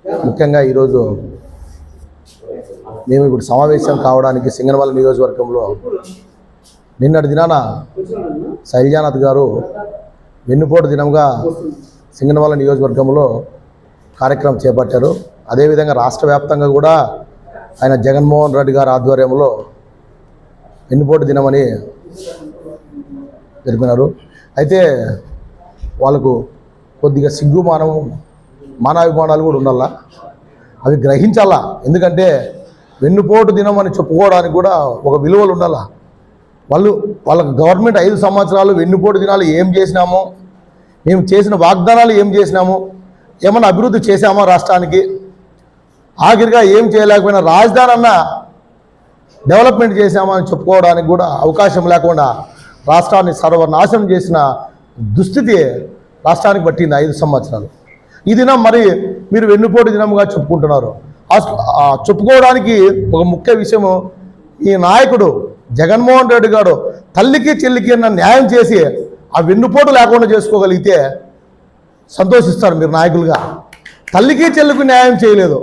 ముఖ్యంగా ఈరోజు మేము ఇప్పుడు సమావేశం కావడానికి సింగనమల నియోజకవర్గంలో నిన్నటి దినాన శైలజానాథ్ గారు వెన్నుపోటు దినంగా సింగనమల నియోజకవర్గంలో కార్యక్రమం చేపట్టారు. అదేవిధంగా రాష్ట్ర వ్యాప్తంగా కూడా ఆయన జగన్మోహన్ రెడ్డి గారి ఆధ్వర్యంలో వెన్నుపోటు దినమని జరిపినారు. అయితే వాళ్ళకు కొద్దిగా సిగ్గు మానాభిమానాలు కూడా ఉండాలా, అవి గ్రహించాలా. ఎందుకంటే వెన్నుపోటు దినం అని చెప్పుకోవడానికి కూడా ఒక విలువలు ఉండాలా. వాళ్ళకి గవర్నమెంట్ 5 సంవత్సరాలు వెన్నుపోటు దినాలు ఏం చేసినామో, మేము చేసిన వాగ్దానాలు ఏం చేసినాము, ఏమన్నా అభివృద్ధి చేశామా రాష్ట్రానికి, ఆఖరిగా ఏం చేయలేకపోయినా రాజధాని అన్న డెవలప్మెంట్ చేశామా అని చెప్పుకోవడానికి కూడా అవకాశం లేకుండా రాష్ట్రాన్ని సర్వనాశనం చేసిన దుస్థితి రాష్ట్రానికి పట్టింది 5 సంవత్సరాలు. ఈ దినం మరి మీరు వెన్నుపోటు దినంగా చెప్పుకుంటున్నారు. చెప్పుకోవడానికి ఒక ముఖ్య విషయము, ఈ నాయకుడు జగన్మోహన్ రెడ్డి గారు తల్లికి చెల్లికి అన్న న్యాయం చేసి ఆ వెన్నుపోటు లేకుండా చేసుకోగలిగితే సంతోషిస్తారు మీరు నాయకులుగా. తల్లికి చెల్లికి న్యాయం చేయలేదు,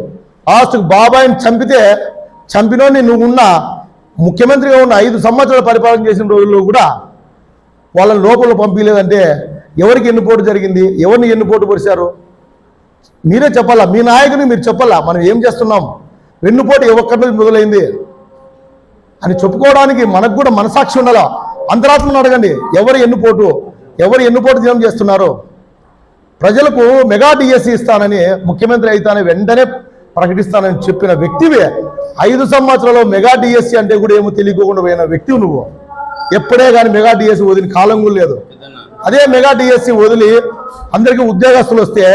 లాస్ట్కి బాబాయిని చంపినోని నువ్వున్న ముఖ్యమంత్రిగా ఉన్న 5 సంవత్సరాలు పరిపాలన చేసిన రోజుల్లో కూడా వాళ్ళని లోపల పంపించలేదంటే ఎవరికి ఎన్నుపోటు జరిగింది, ఎవరిని ఎన్నుపోటు పరిచారు మీరే చెప్పాలా. మీ నాయకుని మీరు చెప్పాలా, మనం ఏం చేస్తున్నాం, వెన్నుపోటు ఒక్కరి నుంచి మొదలైంది అని చెప్పుకోవడానికి మనకు కూడా మనసాక్షి ఉండాలా. అంతరాత్మను అడగండి, ఎవరు ఎన్నుపోటు దినం చేస్తున్నారు. ప్రజలకు మెగా డిఎస్సి ఇస్తానని ముఖ్యమంత్రి అయితానే వెంటనే ప్రకటిస్తానని చెప్పిన వ్యక్తివే 5 సంవత్సరాలు మెగా డిఎస్సి అంటే కూడా ఏమో తెలియకుండా పోయిన వ్యక్తివి నువ్వు. ఎప్పుడే కానీ మెగా డిఎస్సి వదిలిన కాలం కూడా లేదు. అదే మెగా డిఎస్సి వదిలి అందరికీ ఉద్యోగస్తులు వస్తే,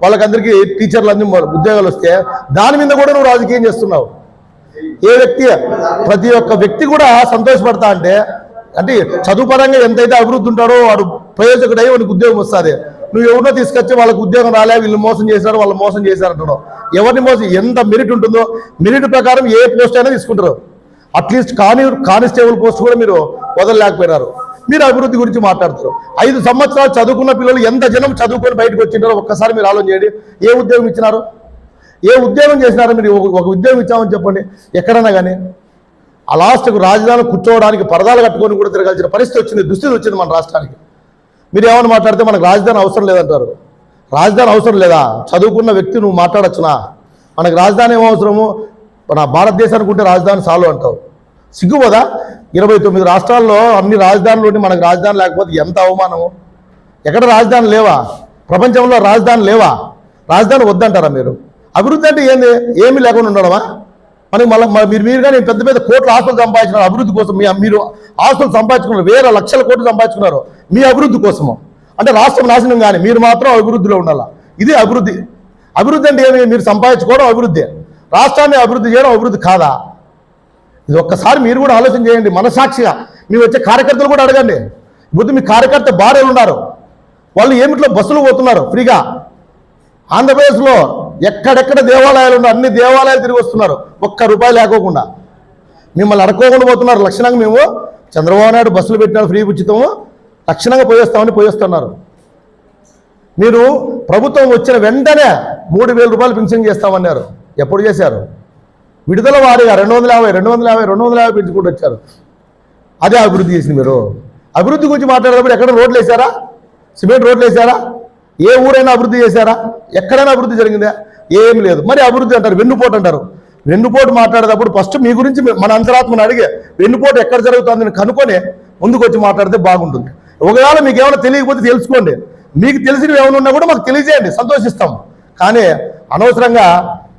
వాళ్ళకందరికీ టీచర్లు అన్ని ఉద్యోగాలు వస్తే దాని మీద కూడా నువ్వు రాజకీయం చేస్తున్నావు. ప్రతి ఒక్క వ్యక్తి కూడా సంతోషపడతా అంటే చదువు పరంగా ఎంతైతే అభివృద్ధి ఉంటాడో వాడు ప్రయోజకుడై వాడికి ఉద్యోగం వస్తుంది. నువ్వు ఎవరినో తీసుకొచ్చి వాళ్ళకి ఉద్యోగం రాలే, వీళ్ళు మోసం చేశారు, వాళ్ళు మోసం చేశారంటున్నావు. ఎవరిని మోసం, ఎంత మెరిట్ ఉంటుందో మెరిట్ ప్రకారం ఏ పోస్ట్ అయినా తీసుకుంటారు. అట్లీస్ట్ కానిస్టేబుల్ పోస్ట్ కూడా మీరు వదలలేకపోయినారు. మీరు అభివృద్ధి గురించి మాట్లాడతారు. 5 సంవత్సరాలు చదువుకున్న పిల్లలు ఎంత జనం చదువుకొని బయటకు వచ్చింటారో ఒక్కసారి మీరు ఆలోచన చేయండి. ఏ ఉద్యోగం ఇచ్చినారు, ఏ ఉద్యోగం చేసినారో మీరు ఒక ఉద్యోగం ఇచ్చామని చెప్పండి ఎక్కడన్నా కానీ. ఆ లాస్ట్కు రాజధాని కూర్చోవడానికి పరదాలు కట్టుకొని కూడా తిరగాల్సిన పరిస్థితి వచ్చింది, దుస్థితి వచ్చింది మన రాష్ట్రానికి. మీరు ఏమైనా మాట్లాడితే మనకు రాజధాని అవసరం లేదంటారు. రాజధాని అవసరం లేదా? చదువుకున్న వ్యక్తి నువ్వు మాట్లాడచ్చునా? మనకు రాజధాని ఏమో అవసరము, మన భారతదేశానికి ఉంటే రాజధాని చాలు అంటావు. సిగ్గుపోదా? 29 రాష్ట్రాల్లో అన్ని రాజధానులు మనకు రాజధాని లేకపోతే ఎంత అవమానము. ఎక్కడ రాజధాని లేవా? ప్రపంచంలో రాజధాని లేవా? రాజధాని వద్దంటారా మీరు? అభివృద్ధి అంటే ఏంది? ఏమీ లేకుండా ఉండడమా? మనకి మీరు కానీ పెద్ద పెద్ద కోట్ల ఆస్తులు సంపాదించినారు అభివృద్ధి కోసం. మీరు ఆస్తులు సంపాదించుకున్నారు, వేల లక్షల కోట్లు సంపాదించుకున్నారు మీ అభివృద్ధి కోసము. అంటే రాష్ట్రం నాశనం కానీ మీరు మాత్రం అభివృద్ధిలో ఉండాలా. ఇది అభివృద్ధి. అభివృద్ధి అంటే ఏమి? మీరు సంపాదించుకోవడం అభివృద్ధి, రాష్ట్రాన్ని అభివృద్ధి చేయడం అభివృద్ధి కాదా? ఇది ఒక్కసారి మీరు కూడా ఆలోచన చేయండి మనసాక్షిగా. మీరు వచ్చే కార్యకర్తలు కూడా అడగండి. ఇప్పుడు మీ కార్యకర్త భార్యలు ఉన్నారు, వాళ్ళు ఏమిట్లో బస్సులు పోతున్నారు ఫ్రీగా. ఆంధ్రప్రదేశ్లో ఎక్కడెక్కడ దేవాలయాలు ఉన్నారు అన్ని దేవాలయాలు తిరిగి వస్తున్నారు ₹1 లేకోకుండా. మిమ్మల్ని అడుక్కోకుండా పోతున్నారు. లక్షణంగా మేము చంద్రబాబు నాయుడు బస్సులు పెట్టినాడు ఫ్రీ ఉచితము, లక్షణంగా పోయేస్తున్నారు. మీరు ప్రభుత్వం వచ్చిన వెంటనే ₹3,000 పెన్షన్ చేస్తామన్నారు. ఎప్పుడు చేశారు? విడుదల వారీగా 250 పెంచుకుంటూ వచ్చారు. అదే అభివృద్ధి చేసింది. మీరు అభివృద్ధి గురించి మాట్లాడేటప్పుడు ఎక్కడ రోడ్లు వేశారా? సిమెంట్ రోడ్లు వేశారా? ఏ ఊరైనా అభివృద్ధి చేశారా? ఎక్కడైనా అభివృద్ధి జరిగిందా? ఏమి లేదు. మరి అభివృద్ధి అంటారు, వెన్నుపోటు అంటారు. వెన్నుపోటు మాట్లాడేటప్పుడు ఫస్ట్ మీ గురించి మన అంతరాత్మను అడిగే వెన్నుపోటు ఎక్కడ జరుగుతుందని కనుక్కొని ముందుకు వచ్చి మాట్లాడితే బాగుంటుంది. ఒకవేళ మీకు ఏమైనా తెలియకపోతే తెలుసుకోండి. మీకు తెలిసినవి ఏమైనా ఉన్నా కూడా మాకు తెలియజేయండి, సంతోషిస్తాం. కానీ అనవసరంగా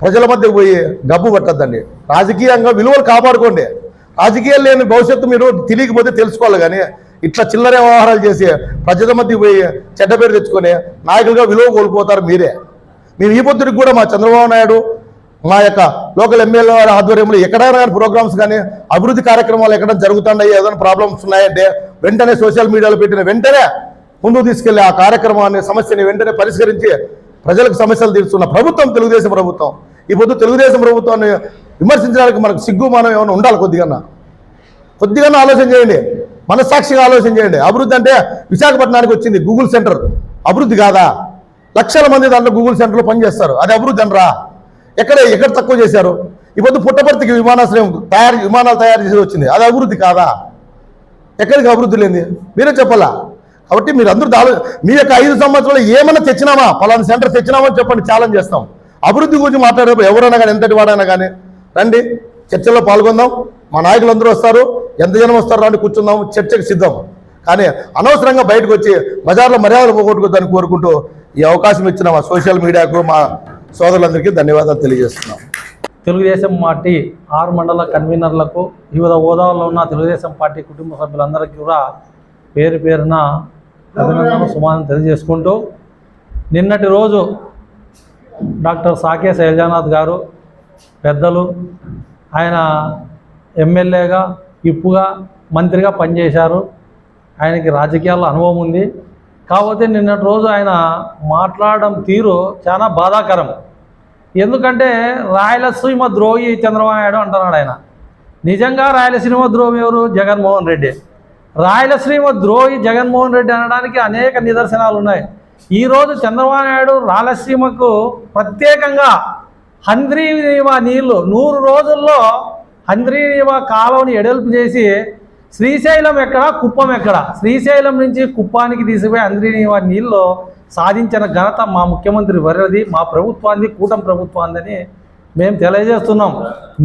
ప్రజల మధ్య పోయి డబ్బు పట్టద్దండి. రాజకీయంగా విలువలు కాపాడుకోండి. రాజకీయాలు లేని భవిష్యత్తు మీరు తెలియకపోతే తెలుసుకోవాలి. కానీ ఇట్లా చిల్లర వ్యవహారాలు చేసి ప్రజల మధ్య పోయి చెడ్డ పేరు తెచ్చుకొని నాయకులుగా విలువ కోల్పోతారు మీరే. మేము ఈ పొద్దుడికి కూడా మా చంద్రబాబు నాయుడు మా యొక్క లోకల్ ఎమ్మెల్యే ఆధ్వర్యంలో ఎక్కడైనా కానీ ప్రోగ్రామ్స్ కానీ అభివృద్ధి కార్యక్రమాలు ఎక్కడ జరుగుతున్నాయి, ఏదైనా ప్రాబ్లమ్స్ ఉన్నాయంటే వెంటనే సోషల్ మీడియాలో పెట్టిన వెంటనే ముందుకు తీసుకెళ్లి ఆ కార్యక్రమాన్ని సమస్యని వెంటనే పరిష్కరించి ప్రజలకు సమస్యలు తీరుస్తున్న ప్రభుత్వం తెలుగుదేశం ప్రభుత్వం. ఈ పొద్దు తెలుగుదేశం ప్రభుత్వాన్ని విమర్శించడానికి మనకు సిగ్గుమానం ఏమైనా ఉండాలి. కొద్దిగా ఆలోచన చేయండి, మనస్సాక్షిగా ఆలోచన చేయండి. అభివృద్ధి అంటే విశాఖపట్నానికి వచ్చింది గూగుల్ సెంటర్, అభివృద్ధి కాదా? లక్షల మంది దాంట్లో గూగుల్ సెంటర్లో పనిచేస్తారు. అది అభివృద్ధి అనరా? ఎక్కడ తక్కువ చేశారు? ఇప్పుడు పుట్టపర్తికి విమానాలు తయారు చేసి వచ్చింది, అది అభివృద్ధి కాదా? ఎక్కడికి అభివృద్ధి లేని మీరే చెప్పాలా? కాబట్టి మీరు అందరూ మీ యొక్క 5 సంవత్సరాలు ఏమైనా తెచ్చినామా, పలానా సెంటర్ తెచ్చినామని చెప్పండి, ఛాలెంజ్ చేస్తాం. అభివృద్ధి గురించి మాట్లాడేటప్పుడు ఎవరైనా కానీ, ఎంతటి వాడైనా కానీ రండి, చర్చల్లో పాల్గొందాం. మా నాయకులందరూ వస్తారు, ఎంత జనం వస్తారు రండి, కూర్చుందాం, చర్చకు సిద్ధం. కానీ అనవసరంగా బయటకు వచ్చి బజార్లో మర్యాదలు పోగొట్టుకోద్దని కోరుకుంటూ ఈ అవకాశం ఇచ్చిన మా సోషల్ మీడియాకు, మా సోదరులందరికీ ధన్యవాదాలు తెలియజేస్తున్నాం. తెలుగుదేశం పార్టీ 6 మండల కన్వీనర్లకు, వివిధ హోదాల్లో ఉన్న తెలుగుదేశం పార్టీ కుటుంబ సభ్యులందరికీ కూడా పేరు పేరున అభినందనలు, సుమానం తెలియజేసుకుంటూ, నిన్నటి రోజు డాక్టర్ సాకే శైలజానాథ్ గారు పెద్దలు, ఆయన ఎమ్మెల్యేగా, ఇప్పుగా, మంత్రిగా పనిచేశారు. ఆయనకి రాజకీయాల్లో అనుభవం ఉంది. కాకపోతే నిన్నటి రోజు ఆయన మాట్లాడడం తీరు చాలా బాధాకరం. ఎందుకంటే రాయలసీమ ద్రోహి చంద్రబాబు నాయుడు అంటున్నాడు ఆయన. నిజంగా రాయలసీమ ద్రోహి ఎవరు? జగన్మోహన్ రెడ్డి. రాయలసీమ ద్రోహి జగన్మోహన్ రెడ్డి అనడానికి అనేక నిదర్శనాలు ఉన్నాయి. ఈరోజు చంద్రబాబు నాయుడు రాయలసీమకు ప్రత్యేకంగా హంద్రీనీవా నీళ్లు 100 రోజుల్లో హంద్రీనీవా కాలువని ఎడల్పు చేసి శ్రీశైలం ఎక్కడ, కుప్పం ఎక్కడ, శ్రీశైలం నుంచి కుప్పానికి తీసిపోయి హంద్రీనీవా నీళ్ళు సాధించిన ఘనత మా ముఖ్యమంత్రి వర్యది, మా ప్రభుత్వాన్ని, కూటమి ప్రభుత్వాన్ని మేము తెలియజేస్తున్నాం.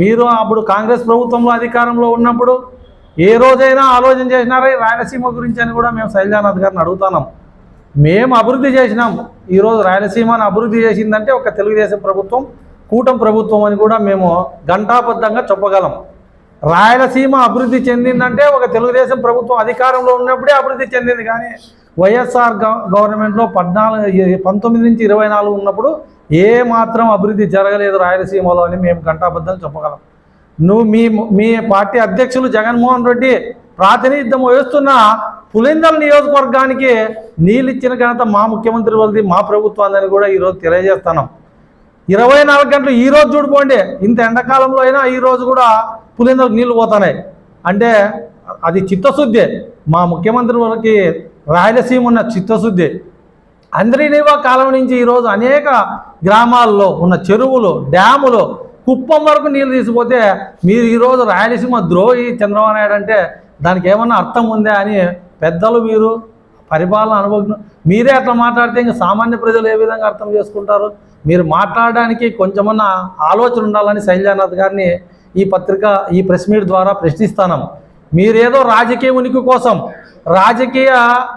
మీరు అప్పుడు కాంగ్రెస్ ప్రభుత్వంలో అధికారంలో ఉన్నప్పుడు ఏ రోజైనా ఆలోచన చేసినారా ఈ రాయలసీమ గురించి అని కూడా మేము శైలజానాథ్ గారిని అడుగుతున్నాం. మేము అభివృద్ధి చేసినాం. ఈరోజు రాయలసీమను అభివృద్ధి చేసిందంటే ఒక తెలుగుదేశం ప్రభుత్వం, కూటమి ప్రభుత్వం అని కూడా మేము ఘంటాబద్ధంగా చెప్పగలం. రాయలసీమ అభివృద్ధి చెందిందంటే ఒక తెలుగుదేశం ప్రభుత్వం అధికారంలో ఉన్నప్పుడే అభివృద్ధి చెందింది. కానీ వైఎస్ఆర్ గవర్నమెంట్లో 19 నుంచి 24 ఉన్నప్పుడు ఏ మాత్రం అభివృద్ధి జరగలేదు రాయలసీమలో అని మేము ఘంటాబద్ధంగా చెప్పగలం. మీ పార్టీ అధ్యక్షులు జగన్మోహన్ రెడ్డి ప్రాతినిధ్యం వహిస్తున్న పులిందల నియోజకవర్గానికి నీళ్ళు ఇచ్చిన ఘనత మా ముఖ్యమంత్రి వాళ్ళది, మా ప్రభుత్వాన్ని కూడా ఈరోజు తెలియజేస్తున్నాం. 24 గంటలు ఈరోజు చూడుకోండి, ఇంత ఎండాకాలంలో అయినా ఈరోజు కూడా పులిందలకు నీళ్లు పోతున్నాయి అంటే అది చిత్తశుద్ధి. మా ముఖ్యమంత్రి వాళ్ళకి రాయలసీమ ఉన్న చిత్తశుద్ధి. హంద్రీనీవా కాలం నుంచి ఈరోజు అనేక గ్రామాల్లో ఉన్న చెరువులు, డ్యాములు, కుప్పం వరకు నీళ్ళు తీసిపోతే మీరు ఈరోజు రాయలసీమ ద్రోహి చంద్రబాబు నాయుడు అంటే దానికి ఏమన్నా అర్థం ఉందా అని పెద్దలు, మీరు పరిపాలన అనుభవం, మీరే అట్లా మాట్లాడితే ఇంకా సామాన్య ప్రజలు ఏ విధంగా అర్థం చేసుకుంటారు? మీరు మాట్లాడడానికి కొంచెమన్నా ఆలోచన ఉండాలని శైలజానాథ్ గారిని ఈ ప్రెస్ మీట్ ద్వారా ప్రశ్నిస్తాం. మీరేదో రాజకీయ ఉనికి కోసం, రాజకీయ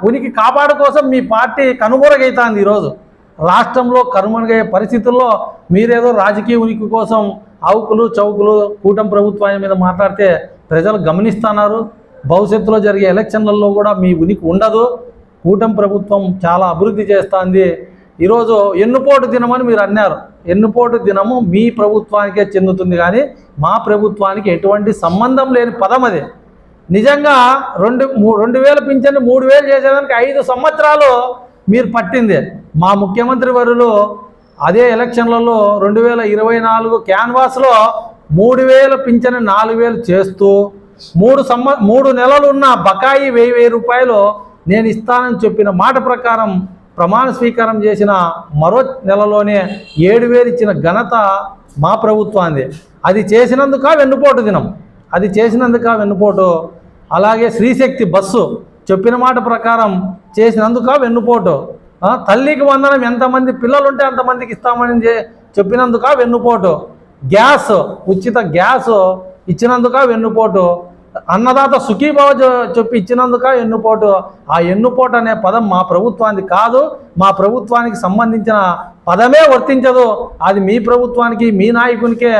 ఉనికి కాపాడు కోసం మీ పార్టీ కనుమరుగైతుంది. ఈరోజు రాష్ట్రంలో కనుమరుగయ్యే పరిస్థితుల్లో మీరేదో రాజకీయ ఉనికి కోసం ఆవుకులు చౌకులు కూటమి ప్రభుత్వాన్ని మీద మాట్లాడితే ప్రజలు గమనిస్తున్నారు. భవిష్యత్తులో జరిగే ఎలక్షన్లలో కూడా మీ ఉనికి ఉండదు. కూటమి ప్రభుత్వం చాలా అభివృద్ధి చేస్తుంది. ఈరోజు ఎన్నుపోటు దినమని మీరు అన్నారు. ఎన్నుపోటు దినము మీ ప్రభుత్వానికే చెందుతుంది, కానీ మా ప్రభుత్వానికి ఎటువంటి సంబంధం లేని పదం అది. నిజంగా 2000 పింఛను 3000 చేసేదానికి 5 సంవత్సరాలు మీరు పట్టింది. మా ముఖ్యమంత్రి వర్యులు అదే ఎలక్షన్లలో 2024 క్యాన్వాస్లో 3000 పింఛను 4000 చేస్తూ 3 నెలలు ఉన్న బకాయి 1000 రూపాయలు నేను ఇస్తానని చెప్పిన మాట ప్రకారం ప్రమాణ స్వీకారం చేసిన మరో నెలలోనే 7000 ఇచ్చిన ఘనత మా ప్రభుత్వాన్ని. అది చేసినందుక వెన్నుపోటు దినం, అది చేసినందుక వెన్నుపోటు. అలాగే శ్రీశక్తి బస్సు చెప్పిన మాట ప్రకారం చేసినందుక వెన్నుపోటు. తల్లికి వందనం ఎంతమంది పిల్లలుంటే అంతమందికి ఇస్తామని చెప్పినందుక వెన్నుపోటు. గ్యాస్, ఉచిత గ్యాస్ ఇచ్చినందుక వెన్నుపోటు. అన్నదాత సుఖీభావ చెప్పి ఇచ్చినందుక ఎన్నుపోటు. ఆ ఎన్నుపోటు అనే పదం మా ప్రభుత్వానికి కాదు, మా ప్రభుత్వానికి సంబంధించిన పదమే వర్తించదు. అది మీ ప్రభుత్వానికి, మీ నాయకునికే,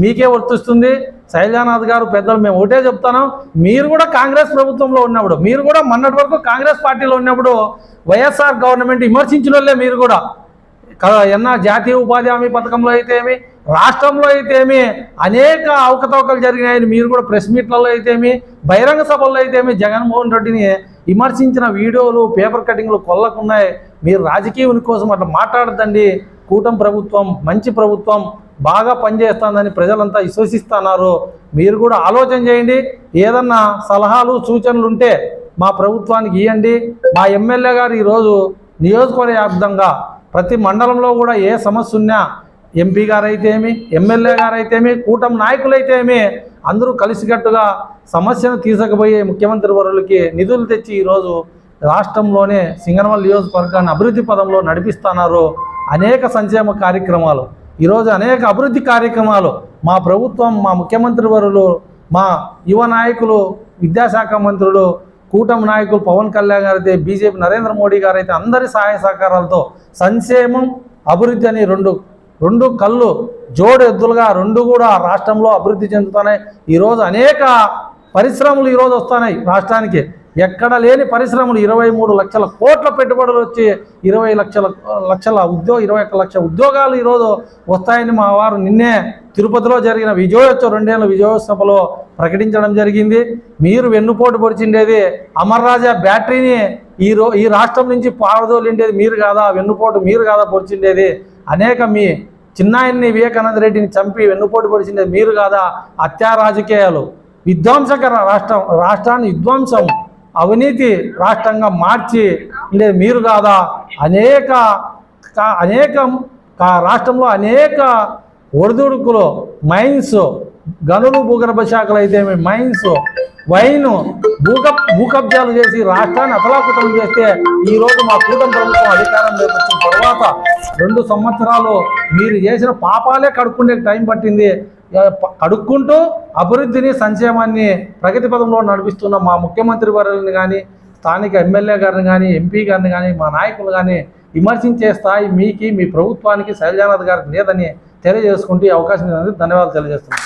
మీకే వర్తిస్తుంది. శైలజానాథ్ గారు పెద్దలు మేము ఒకటే చెప్తాను, మీరు కూడా కాంగ్రెస్ ప్రభుత్వంలో ఉన్నప్పుడు, మీరు కూడా మొన్నటి వరకు కాంగ్రెస్ పార్టీలో ఉన్నప్పుడు వైఎస్ఆర్ గవర్నమెంట్ విమర్శించిన వాళ్ళే మీరు కూడా. జాతీయ ఉపాధి హామీ పథకంలో అయితే ఏమి, రాష్ట్రంలో అయితే ఏమి అనేక అవకతవకలు జరిగినాయని మీరు కూడా ప్రెస్ మీట్లలో అయితే ఏమి, బహిరంగ సభల్లో అయితే ఏమి జగన్మోహన్ రెడ్డిని విమర్శించిన వీడియోలు, పేపర్ కటింగ్లు కొల్లకున్నాయి. మీరు రాజకీయ ఉనికి కోసం అట్లా మాట్లాడద్దండి. కూటమి ప్రభుత్వం మంచి ప్రభుత్వం, బాగా పనిచేస్తుందని ప్రజలంతా విశ్వసిస్తున్నారు. మీరు కూడా ఆలోచన చేయండి. ఏదన్నా సలహాలు సూచనలు ఉంటే మా ప్రభుత్వానికి ఇవ్వండి. మా ఎమ్మెల్యే గారు ఈరోజు నియోజకవర్గ వ్యాప్తంగా ప్రతి మండలంలో కూడా ఏ సమస్య ఉన్నా ఎంపీ గారైతేమి, ఎమ్మెల్యే గారైతేమి, కూటమి నాయకులైతేమి అందరూ కలిసికట్టుగా సమస్యను తీసుకుపోయే ముఖ్యమంత్రి వర్యులకి నిధులు తెచ్చి ఈరోజు రాష్ట్రంలోనే సింగనమల నియోజకవర్గాన్ని అభివృద్ధి పదంలో నడిపిస్తున్నారు. అనేక సంక్షేమ కార్యక్రమాలు, ఈరోజు అనేక అభివృద్ధి కార్యక్రమాలు మా ప్రభుత్వం, మా ముఖ్యమంత్రి వర్యులు, మా యువ నాయకులు, విద్యాశాఖ మంత్రులు, కూటమి నాయకులు పవన్ కళ్యాణ్ గారైతే, బీజేపీ నరేంద్ర మోడీ గారైతే అందరి సహాయ సహకారాలతో సంక్షేమం అభివృద్ధి అని రెండు కళ్ళు జోడు ఎద్దులుగా రెండు కూడా రాష్ట్రంలో అభివృద్ధి చెందుతున్నాయి. ఈరోజు అనేక పరిశ్రమలు ఈరోజు వస్తున్నాయి రాష్ట్రానికి. ఎక్కడ లేని పరిశ్రమలు 23 లక్షల కోట్ల పెట్టుబడులు వచ్చి 21 లక్షల ఉద్యోగాలు ఈరోజు వస్తాయని మా వారు నిన్నే తిరుపతిలో జరిగిన విజయోత్సవ 2 ఏళ్ల విజయోత్సవలో ప్రకటించడం జరిగింది. మీరు వెన్నుపోటు పొడిచిండేది అమర్ రాజా బ్యాటరీని ఈ రాష్ట్రం నుంచి పారదోలిండేది మీరు కాదా? వెన్నుపోటు మీరు కాదా పొడిచిండేది? అనేక మీ చిన్నాయన్ని వివేకానంద రెడ్డిని చంపి వెన్నుపోటు పొడిచిండేది మీరు కాదా? హత్యా రాజకీయాలు, విధ్వంసకర రాష్ట్రాన్ని విధ్వంసం, అవినీతి రాష్ట్రంగా మార్చి ఉండేది మీరు కాదా? రాష్ట్రంలో అనేక ఒడిదుడుకులు, మైన్స్, గనులు, భూగర్భ శాఖలు అయితే మైన్స్, వైన్, భూకబ్జాలు చేసి రాష్ట్రాన్ని అతలాకుతలం చేస్తే ఈరోజు మా కూటమి ప్రభుత్వం అధికారంలోకి వచ్చిన తర్వాత 2 సంవత్సరాలు మీరు చేసిన పాపాలే కడుక్కునే టైం పట్టింది. కడుక్కుంటూ అభివృద్ధిని, సంక్షేమాన్ని ప్రగతి పదంలో నడిపిస్తున్న మా ముఖ్యమంత్రి వర్యులను కానీ, స్థానిక ఎమ్మెల్యే గారిని కానీ, ఎంపీ గారిని కానీ, మా నాయకులు కానీ విమర్శించే స్థాయి మీ ప్రభుత్వానికి, శైలజానాథ్ గారికి లేదని తెలియజేసుకుంటూ ఈ అవకాశం ధన్యవాదాలు తెలియజేస్తున్నాను.